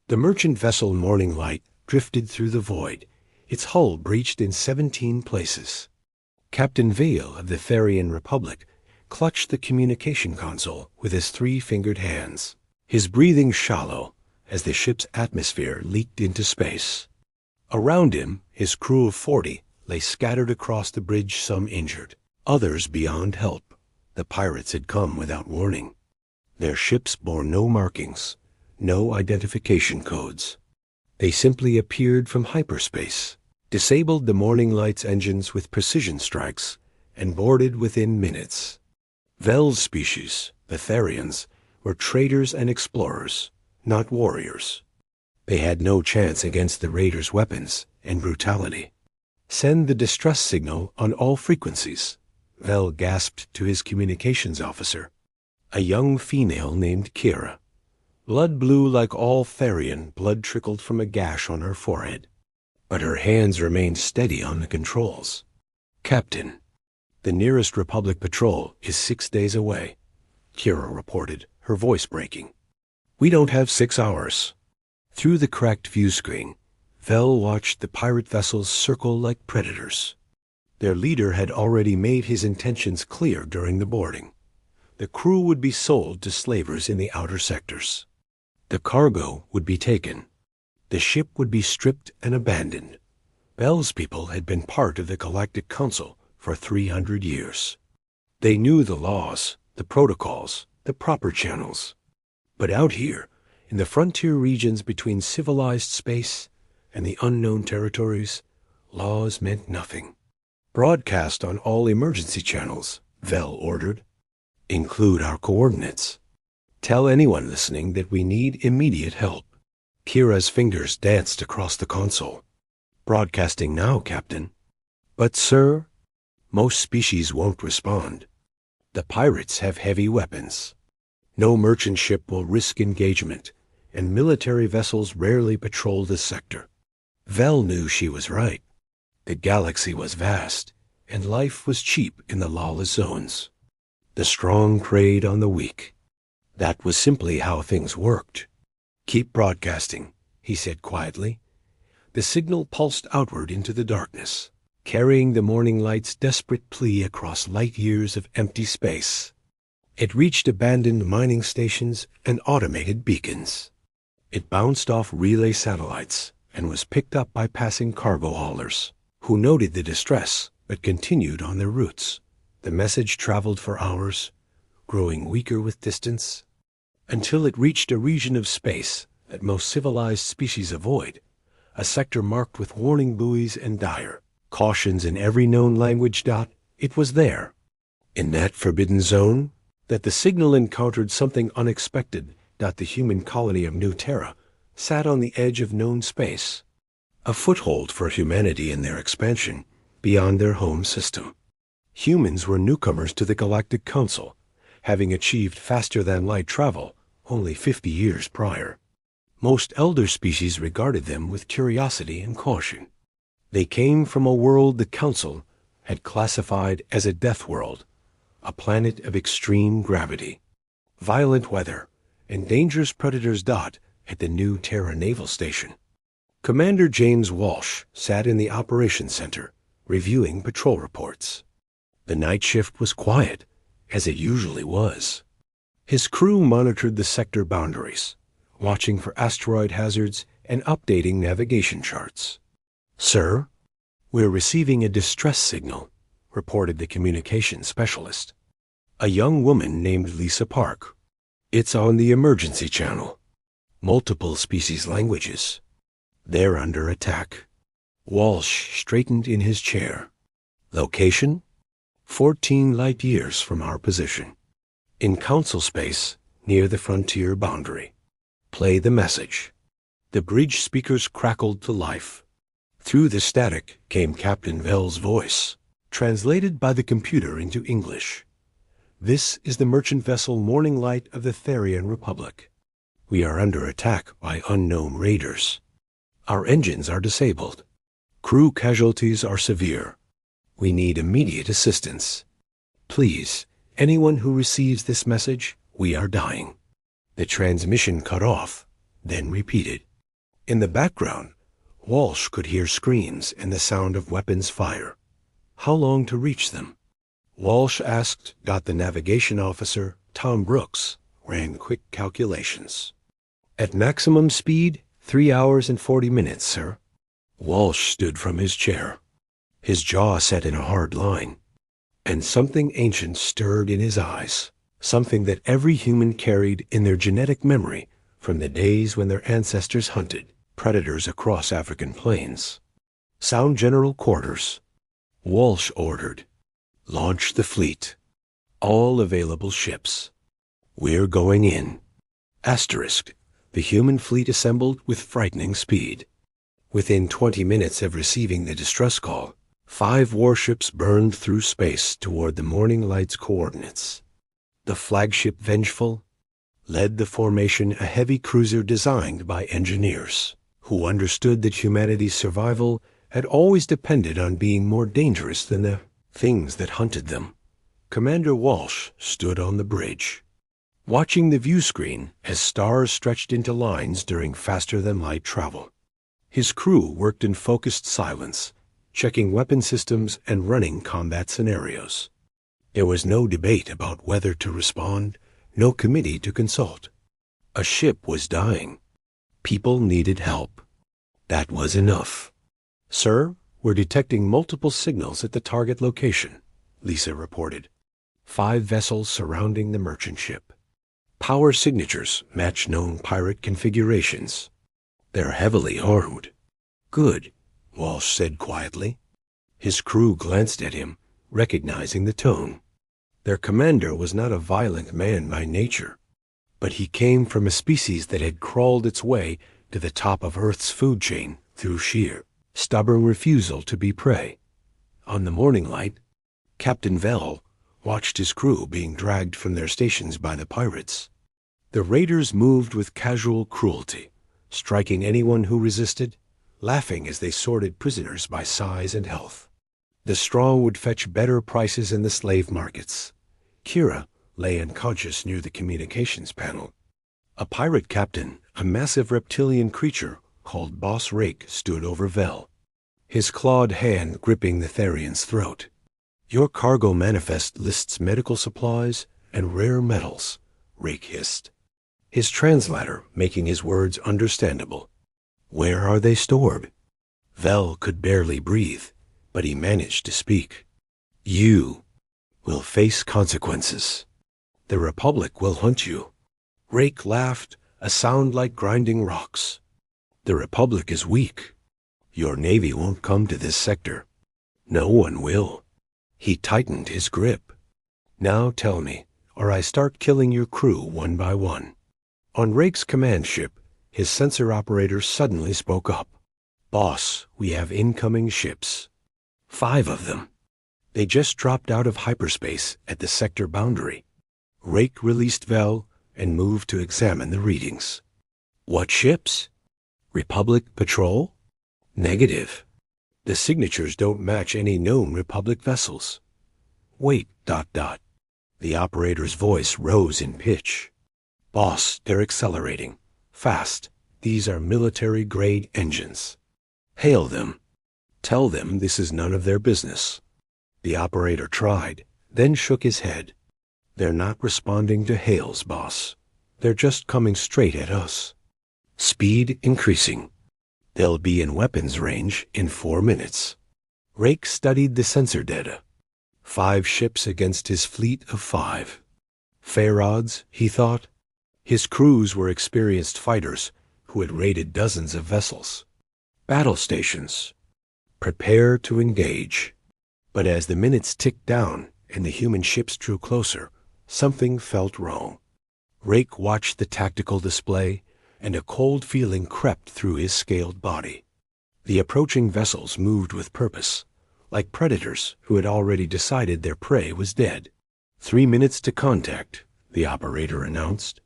The merchant vessel Morning Light drifted through the void, its hull breached in 17 places. Captain Vale of the Therian Republic clutched the communication console with his 3-fingered hands, his breathing shallow as the ship's atmosphere leaked into space. Around him, his crew of 40 lay scattered across the bridge, some injured, others beyond help. The pirates had come without warning. Their ships bore no markings, no identification codes. They simply appeared from hyperspace, disabled the Morning Light's engines with precision strikes, and boarded within minutes. Vel's species, the Therians, were traders and explorers, not warriors. They had no chance against the raiders' weapons and brutality. "Send the distress signal on all frequencies," Vel gasped to his communications officer, a young female named Kira. Blood blue like all Therian, blood trickled from a gash on her forehead, but her hands remained steady on the controls. "Captain, the nearest Republic patrol is 6 days away," Kira reported, her voice breaking. "We don't have 6 hours." Through the cracked view screen, Vel watched the pirate vessels circle like predators. Their leader had already made his intentions clear during the boarding. The crew would be sold to slavers in the outer sectors. The cargo would be taken. The ship would be stripped and abandoned. Vel's people had been part of the Galactic Council for 300 years. They knew the laws, the protocols, the proper channels. But out here, in the frontier regions between civilized space and the unknown territories, laws meant nothing. "Broadcast on all emergency channels," Vel ordered. "Include our coordinates. Tell anyone listening that we need immediate help." Kira's fingers danced across the console. "Broadcasting now, Captain." "But, sir, most species won't respond. The pirates have heavy weapons. No merchant ship will risk engagement, and military vessels rarely patrol this sector." Vel knew she was right. The galaxy was vast, and life was cheap in the lawless zones. The strong preyed on the weak. That was simply how things worked. "Keep broadcasting," he said quietly. The signal pulsed outward into the darkness, carrying the Morning Light's desperate plea across light years of empty space. It reached abandoned mining stations and automated beacons. It bounced off relay satellites and was picked up by passing cargo haulers, who noted the distress but continued on their routes. The message traveled for hours, growing weaker with distance, until it reached a region of space that most civilized species avoid, a sector marked with warning buoys and dire cautions in every known language. It was there, in that forbidden zone, that the signal encountered something unexpected. The human colony of New Terra sat on the edge of known space, a foothold for humanity in their expansion beyond their home system. Humans were newcomers to the Galactic Council, having achieved faster-than-light travel only 50 years prior. Most elder species regarded them with curiosity and caution. They came from a world the Council had classified as a death world, a planet of extreme gravity, violent weather, and dangerous predators. At the New Terra Naval Station, Commander James Walsh sat in the operations center, reviewing patrol reports. The night shift was quiet, as it usually was. His crew monitored the sector boundaries, watching for asteroid hazards and updating navigation charts. "Sir, we're receiving a distress signal," reported the communications specialist, a young woman named Lisa Park. "It's on the emergency channel. Multiple species languages. They're under attack." Walsh straightened in his chair. "Location? 14 light years from our position. In Council space, near the frontier boundary. Play the message." The bridge speakers crackled to life. Through the static came Captain Vel's voice, translated by the computer into English. "This is the merchant vessel Morning Light of the Therian Republic. We are under attack by unknown raiders. Our engines are disabled. Crew casualties are severe. We need immediate assistance. Please, anyone who receives this message, we are dying." The transmission cut off, then repeated. In the background, Walsh could hear screams and the sound of weapons fire. How long to reach them? Walsh asked. The navigation officer, Tom Brooks, ran quick calculations. At maximum speed, 3 hours and 40 minutes, sir. Walsh stood from his chair, his jaw set in a hard line, and something ancient stirred in his eyes, something that every human carried in their genetic memory from the days when their ancestors hunted predators across African plains. Sound General Quarters. Walsh ordered, "Launch the fleet. All available ships. We're going in." Asterisk. The human fleet assembled with frightening speed. Within 20 minutes of receiving the distress call, 5 warships burned through space toward the Morning Light's coordinates. The flagship Vengeful led the formation, a heavy cruiser designed by engineers who understood that humanity's survival had always depended on being more dangerous than the things that hunted them. Commander Walsh stood on the bridge, watching the view screen as stars stretched into lines during faster-than-light travel. His crew worked in focused silence, checking weapon systems and running combat scenarios. There was no debate about whether to respond, no committee to consult. A ship was dying. People needed help. That was enough. "Sir, we're detecting multiple signals at the target location," Lisa reported. 5 vessels surrounding the merchant ship. Power signatures match known pirate configurations. They're heavily armed. "Good," Walsh said quietly. His crew glanced at him, recognizing the tone. Their commander was not a violent man by nature, but he came from a species that had crawled its way to the top of Earth's food chain through sheer, stubborn refusal to be prey. On the Morning Light, Captain Vell watched his crew being dragged from their stations by the pirates. The raiders moved with casual cruelty, striking anyone who resisted, laughing as they sorted prisoners by size and health. The strong would fetch better prices in the slave markets. Kira lay unconscious near the communications panel. A pirate captain, a massive reptilian creature called Boss Rake, stood over Vell, his clawed hand gripping the Therian's throat. "Your cargo manifest lists medical supplies and rare metals," Rake hissed, his translator making his words understandable. "Where are they stored?" Vell could barely breathe, but he managed to speak. "You will face consequences. The Republic will hunt you." Rake laughed, a sound like grinding rocks. "The Republic is weak. Your Navy won't come to this sector. No one will." He tightened his grip. "Now tell me, or I start killing your crew one by one." On Rake's command ship, his sensor operator suddenly spoke up. "Boss, we have incoming ships. 5 of them. They just dropped out of hyperspace at the sector boundary." Rake released Vell and moved to examine the readings. "What ships? Republic patrol?" "Negative. The signatures don't match any known Republic vessels." "Wait, ... The operator's voice rose in pitch. "Boss, they're accelerating. Fast. These are military-grade engines. Hail them. Tell them this is none of their business." The operator tried, then shook his head. "They're not responding to hails, boss. They're just coming straight at us. Speed increasing. They'll be in weapons range in 4 minutes." Rake studied the sensor data. 5 ships against his fleet of 5. Fair odds, he thought. His crews were experienced fighters who had raided dozens of vessels. Battle stations. Prepare to engage. But as the minutes ticked down and the human ships drew closer, something felt wrong. Rake watched the tactical display, and a cold feeling crept through his scaled body. The approaching vessels moved with purpose, like predators who had already decided their prey was dead. 3 minutes to contact, the operator announced.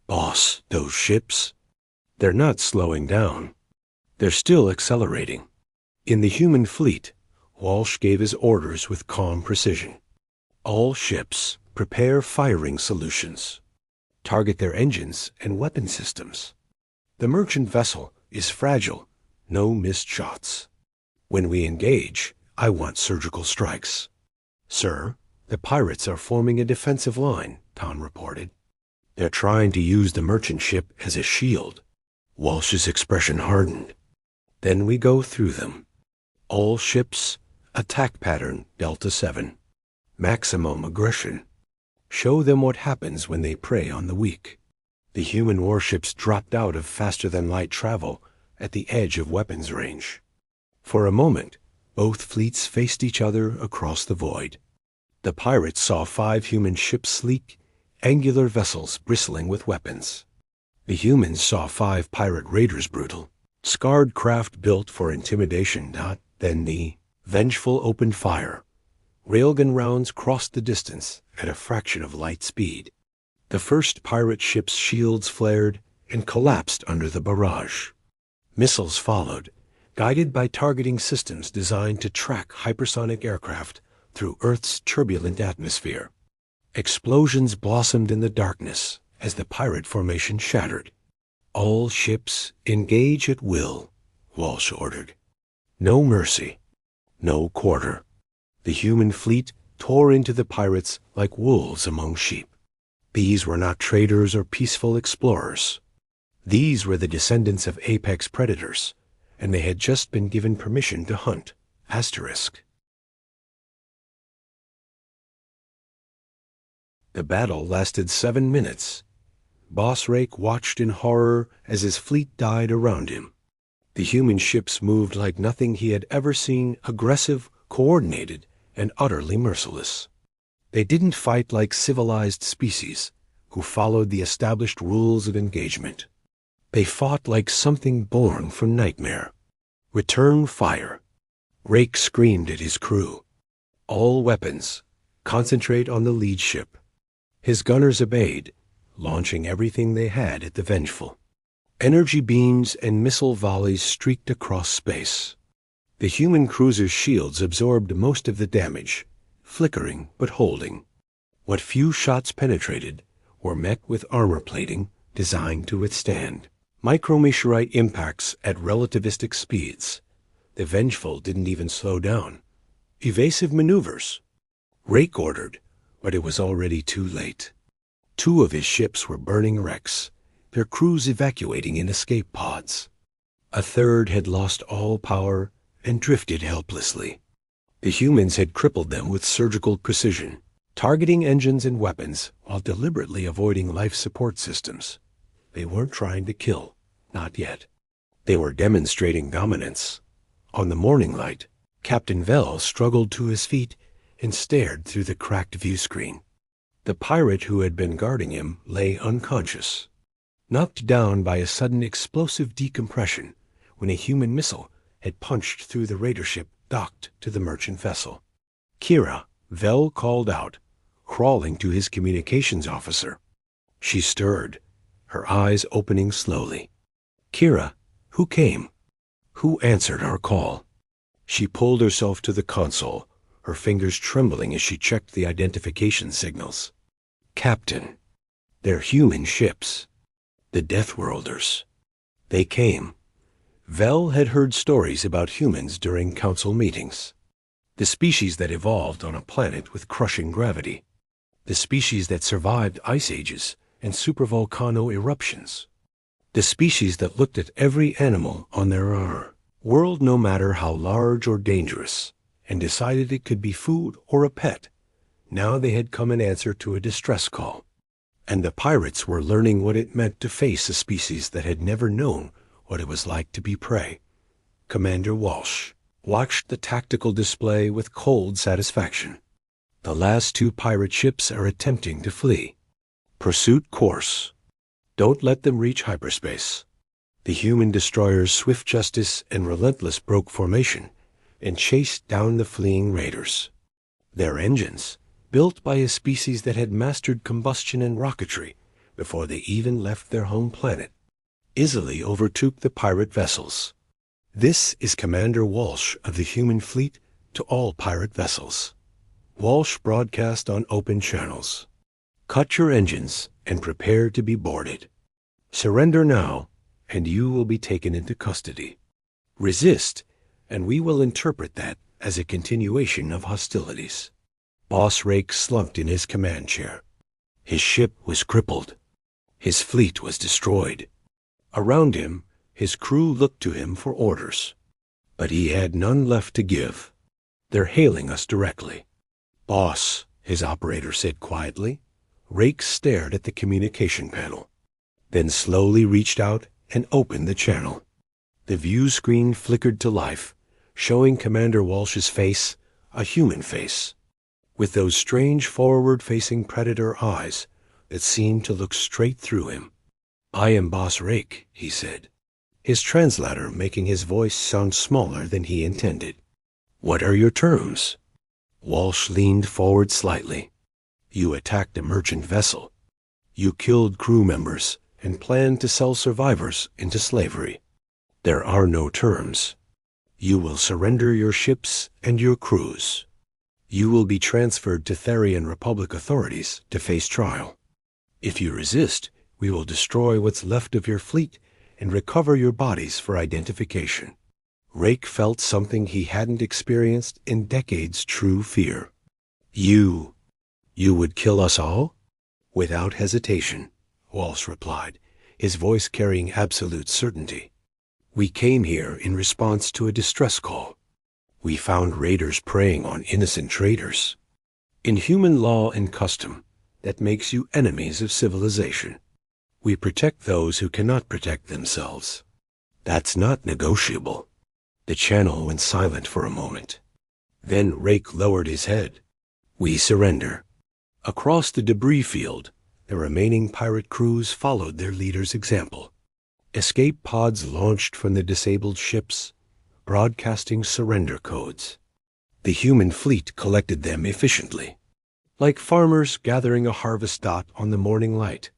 "Boss, those ships? They're not slowing down. They're still accelerating." In the human fleet, Walsh gave his orders with calm precision. "All ships, prepare firing solutions. Target their engines and weapon systems." The merchant vessel is fragile. No missed shots. When we engage, I want surgical strikes. Sir, the pirates are forming a defensive line, Tom reported. They're trying to use the merchant ship as a shield. Walsh's expression hardened. Then we go through them. All ships, attack pattern Delta 7. Maximum aggression. Show them what happens when they prey on the weak. The human warships dropped out of faster-than-light travel at the edge of weapons range. For a moment, both fleets faced each other across the void. The pirates saw 5 human ships, sleek, angular vessels bristling with weapons. The humans saw 5 pirate raiders, brutal, scarred craft built for intimidation. Then the vengeful opened fire. Railgun rounds crossed the distance at a fraction of light speed. The first pirate ship's shields flared and collapsed under the barrage. Missiles followed, guided by targeting systems designed to track hypersonic aircraft through Earth's turbulent atmosphere. Explosions blossomed in the darkness as the pirate formation shattered. All ships engage at will, Walsh ordered. No mercy, no quarter. The human fleet tore into the pirates like wolves among sheep. These were not traders or peaceful explorers. These were the descendants of apex predators, and they had just been given permission to hunt. Asterisk. The battle lasted 7 minutes. Boss Rake watched in horror as his fleet died around him. The human ships moved like nothing he had ever seen, aggressive, coordinated, and utterly merciless. They didn't fight like civilized species who followed the established rules of engagement. They fought like something born from nightmare. Return fire. Rake screamed at his crew. All weapons, concentrate on the lead ship. His gunners obeyed, launching everything they had at the Vengeful. Energy beams and missile volleys streaked across space. The human cruiser's shields absorbed most of the damage, flickering but holding. What few shots penetrated were met with armor plating designed to withstand micrometeorite impacts at relativistic speeds. The Vengeful didn't even slow down. Evasive maneuvers. Rake ordered, but it was already too late. 2 of his ships were burning wrecks, their crews evacuating in escape pods. A third had lost all power and drifted helplessly. The humans had crippled them with surgical precision, targeting engines and weapons while deliberately avoiding life support systems. They weren't trying to kill, not yet. They were demonstrating dominance. On the morning light, Captain Vell struggled to his feet and stared through the cracked view screen. The pirate who had been guarding him lay unconscious, knocked down by a sudden explosive decompression when a human missile had punched through the raider ship docked to the merchant vessel. Kira, Vell called out, crawling to his communications officer. She stirred, her eyes opening slowly. Kira, who came? Who answered our call? She pulled herself to the console, her fingers trembling as she checked the identification signals. Captain. They're human ships. The Deathworlders. They came. Vell had heard stories about humans during council meetings. The species that evolved on a planet with crushing gravity. The species that survived ice ages and supervolcano eruptions. The species that looked at every animal on their world, no matter how large or dangerous, and decided it could be food or a pet. Now they had come in answer to a distress call. And the pirates were learning what it meant to face a species that had never known what it was like to be prey. Commander Walsh watched the tactical display with cold satisfaction. The last 2 pirate ships are attempting to flee. Pursuit course. Don't let them reach hyperspace. The human destroyers Swift Justice and Relentless broke formation and chased down the fleeing raiders. Their engines, built by a species that had mastered combustion and rocketry before they even left their home planet, easily overtook the pirate vessels. This is Commander Walsh of the human fleet to all pirate vessels. Walsh broadcast on open channels. Cut your engines and prepare to be boarded. Surrender now, and you will be taken into custody. Resist, and we will interpret that as a continuation of hostilities. Boss Rake slumped in his command chair. His ship was crippled. His fleet was destroyed. Around him, his crew looked to him for orders. But he had none left to give. They're hailing us directly. Boss, his operator said quietly. Rake stared at the communication panel, then slowly reached out and opened the channel. The view screen flickered to life, showing Commander Walsh's face, a human face, with those strange forward-facing predator eyes that seemed to look straight through him. "I am Boss Rake," he said, his translator making his voice sound smaller than he intended. "What are your terms?" Walsh leaned forward slightly. "You attacked a merchant vessel. You killed crew members and planned to sell survivors into slavery. There are no terms. You will surrender your ships and your crews. You will be transferred to Therian Republic authorities to face trial. If you resist, we will destroy what's left of your fleet and recover your bodies for identification." Rake felt something he hadn't experienced in decades: true fear. You would kill us all?" "Without hesitation," Walsh replied, his voice carrying absolute certainty. "We came here in response to a distress call. We found raiders preying on innocent traders. In human law and custom, that makes you enemies of civilization. We protect those who cannot protect themselves. That's not negotiable." The channel went silent for a moment. Then Rake lowered his head. "We surrender." Across the debris field, the remaining pirate crews followed their leader's example. Escape pods launched from the disabled ships, broadcasting surrender codes. The human fleet collected them efficiently, like farmers gathering a harvest dot on the morning light.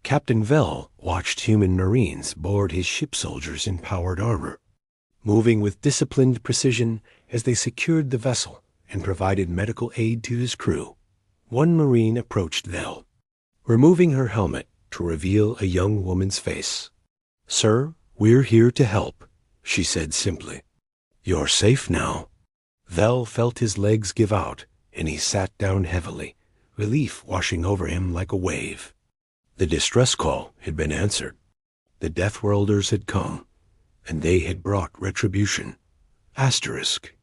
Captain Vell watched human Marines board his ship soldiers in powered armor, moving with disciplined precision as they secured the vessel and provided medical aid to his crew. One Marine approached Vell, removing her helmet to reveal a young woman's face. "Sir, we're here to help," she said simply. "You're safe now." Vell felt his legs give out, and he sat down heavily, relief washing over him like a wave. The distress call had been answered. The Deathworlders had come, and they had brought retribution. Asterisk.